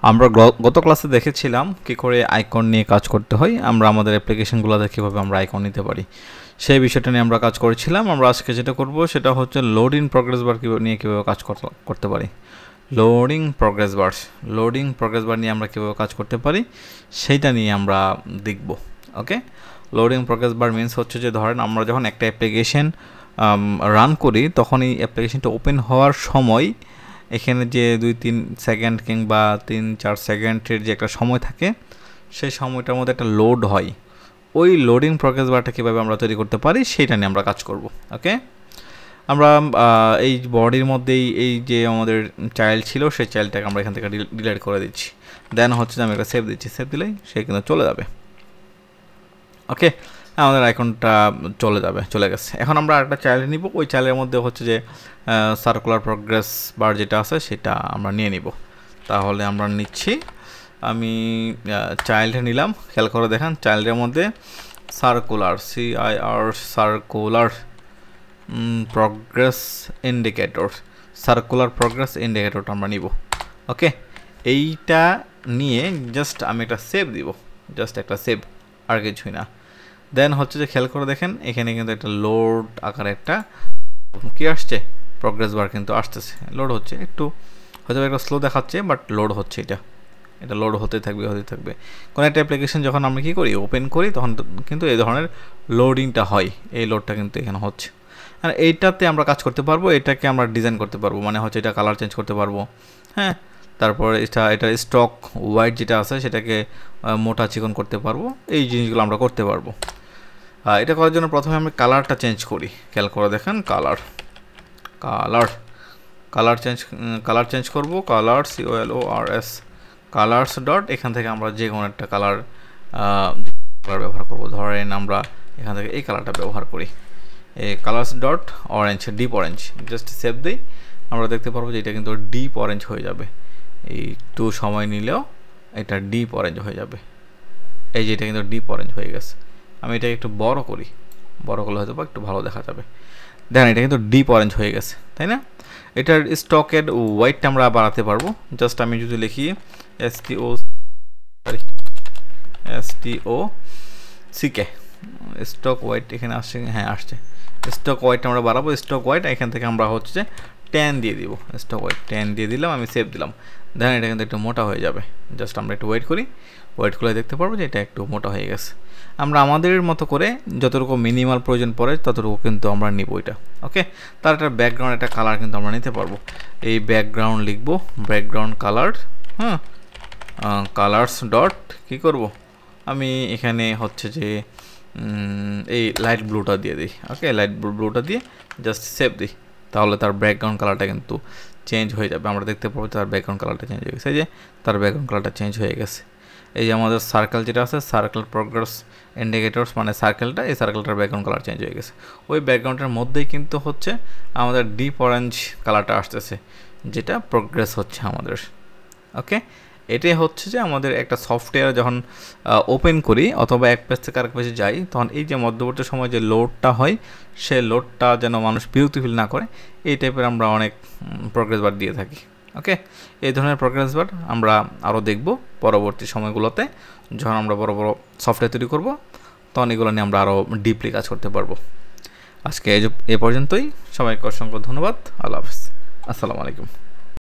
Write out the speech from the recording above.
আমরা গত ক্লাসে দেখেছিলাম কি করে আইকন নিয়ে কাজ করতে হয়, আমরা আমাদের অ্যাপ্লিকেশনগুলোতে কীভাবে আমরা আইকন নিতে পারি সেই বিষয়টা নিয়ে আমরা কাজ করেছিলাম। আমরা আজকে যেটা করব সেটা হচ্ছে লোড ইন প্রগ্রেস বার নিয়ে কীভাবে কাজ করতে পারি। লোডিং প্রগ্রেস বার নিয়ে আমরা কীভাবে কাজ করতে পারি সেইটা নিয়ে আমরা দেখব। ওকে, লোডিং প্রগ্রেস বার মিনস হচ্ছে যে ধরেন আমরা যখন একটা অ্যাপ্লিকেশন রান করি তখন এই অ্যাপ্লিকেশনটা ওপেন হওয়ার সময় এখানে যে 2-3 সেকেন্ড কিংবা 3-4 সেকেন্ডের যে একটা সময় থাকে সেই সময়টার মধ্যে একটা লোড হয়। ওই লোডিং প্রগ্রেস বারটা কীভাবে আমরা তৈরি করতে পারি সেইটা নিয়ে আমরা কাজ করব। ওকে, আমরা এই বডির মধ্যেই এই যে আমাদের চাইল্ড ছিল সেই চাইল্ডটাকে আমরা এখান থেকে ডিলিট করে দিচ্ছি। দেন হচ্ছে যে আমি একটা সেভ দিচ্ছি, সেভ দিলেই সে কিন্তু চলে যাবে। ওকে, আমাদের আইকনটা চলে গেছে। এখন আমরা একটা চাইল্ড নিব, ওই চাইল্ডের মধ্যে হচ্ছে যে সার্কুলার প্রগ্রেস বার যেটা আছে সেটা আমরা নিয়ে নিব। তাহলে আমরা নিচ্ছি, আমি চাইল্ড নিলাম, খেয়াল করে দেখেন চাইল্ডের মধ্যে সার্কুলার সার্কুলার প্রগ্রেস ইন্ডিকেটরটা আমরা নিব। ওকে, এইটা নিয়ে জাস্ট আমি একটা সেভ দিব, জাস্ট একটা সেভ, আর কিছুই না। দেন হচ্ছে যে খেয়াল করে দেখেন এখানে কিন্তু একটা লোড আকারে একটা কি আসছে, প্রগ্রেস বার কিন্তু আসতেছে, লোড হচ্ছে, একটু হয়তো একটা স্লো দেখাচ্ছে বাট লোড হচ্ছে। এটা লোড হতে থাকবে। কোনো একটা অ্যাপ্লিকেশন যখন আমরা কী করি ওপেন করি তখন কিন্তু এই ধরনের লোডিংটা হয়, এই লোডটা কিন্তু এখানে হচ্ছে। আর এইটাতে আমরা কাজ করতে পারবো, এটাকে আমরা ডিজাইন করতে পারবো, মানে হচ্ছে এটা কালার চেঞ্জ করতে পারবো। হ্যাঁ, তারপর এটা স্টক হোয়াইট যেটা আছে সেটাকে মোটা চিকন করতে পারবো, এই জিনিসগুলো আমরা করতে পারবো। এটা করার জন্য প্রথমে আমি কালারটা চেঞ্জ করি, খেয়াল করে দেখেন কালার চেঞ্জ করব, COLORS কালার্স ডট, এখান থেকে আমরা যে কোনো একটা কালার ব্যবহার করব। ধরেন আমরা এখান থেকে এই কালারটা ব্যবহার করি, এই colours dot orange, deep orange, just save দিই, আমরা দেখতে পারবো যে এটা কিন্তু ডিপ অরেঞ্জ হয়ে যাবে। একটু সময় নিলেও এটা ডিপ অরেঞ্জ হয়ে যাবে। এই যে এটা কিন্তু ডিপ অরেঞ্জ হয়ে গেছে। আমি এটা একটু বড় করলে হয়তো বা একটু ভালো দেখা যাবে। দেখেন এটা কিন্তু ডিপ অরেঞ্জ হয়ে গেছে, তাই না? এটার স্টকের হোয়াইটটা আমরা বাড়াতে পারবো। জাস্ট আমি যদি লিখি STOCK স্টক হোয়াইট, এখানে আসছে, হ্যাঁ আসছে, স্টক হোয়াইটটা আমরা বাড়াবো। স্টক হোয়াইট এখান থেকে আমরা হচ্ছে 10 দিয়ে দিব, স্টক হোয়াইট 10 দিয়ে দিলাম, আমি সেভ দিলাম। দেখেন এটা কিন্তু একটু মোটা হয়ে যাবে। জাস্ট আমরা একটু ওয়েট করলে দেখতে পারবো যে এটা একটু মোটা হয়ে গেছে। আমরা আমাদের মতো করে যতটুকু মিনিমাল প্রয়োজন পড়ে ততটুকু কিন্তু আমরা নিব এটা। ওকে, তার একটা ব্যাকগ্রাউন্ড, একটা কালার কিন্তু আমরা নিতে পারবো। এই ব্যাকগ্রাউন্ড লিখবো, ব্যাকগ্রাউন্ড কালার, হ্যাঁ, কালার্স ডট কী করব, আমি এখানে হচ্ছে যে এই লাইট ব্লুটা দিয়ে দিই। ওকে, লাইট ব্লুটা দিয়ে জাস্ট সেভ দিই, তাহলে তার ব্যাকগ্রাউন্ড কালারটা কিন্তু চেঞ্জ হয়ে যাবে। আমরা দেখতে পাবো তার ব্যাকগ্রাউন্ড কালারটা চেঞ্জ হয়ে গেছে, এই যে তার ব্যাকগ্রাউন্ড কালারটা চেঞ্জ হয়ে গেছে। এই যে আমাদের সার্কেল যেটা আছে, সার্কেল প্রগ্রেস ইন্ডিকেটরস, মানে সার্কেলটা, এই সার্কেলটার ব্যাকগ্রাউন্ড কালার চেঞ্জ হয়ে গেছে। ওই ব্যাকগ্রাউন্ডের মধ্যেই কিন্তু হচ্ছে আমাদের ডিপ অরেঞ্জ কালারটা আসতেছে, যেটা প্রগ্রেস হচ্ছে আমাদের। ওকে, এটাই হচ্ছে যে আমাদের একটা সফটওয়্যার যখন ওপেন করি অথবা এক পেজ থেকে আরেক পেজে যাই তখন এই যে মধ্যবর্তী সময় যে লোডটা হয় সেই লোডটা যেন মানুষ বিরক্তি ফিল না করে, এই টাইপের আমরা অনেক প্রগ্রেস বার দিয়ে থাকি। ওকে, এই ধরনের প্রগ্রেস বার আমরা আরও দেখব পরবর্তী সময়গুলোতে, যখন আমরা বড় বড় সফটওয়্যার তৈরি করব তখন এগুলো নিয়ে আমরা আরও ডিপলি কাজ করতে পারবো। আজকে এ পর্যন্তই, সবাইকে অসংখ্য ধন্যবাদ। আল্লাহ হাফেজ, আসসালামু আলাইকুম।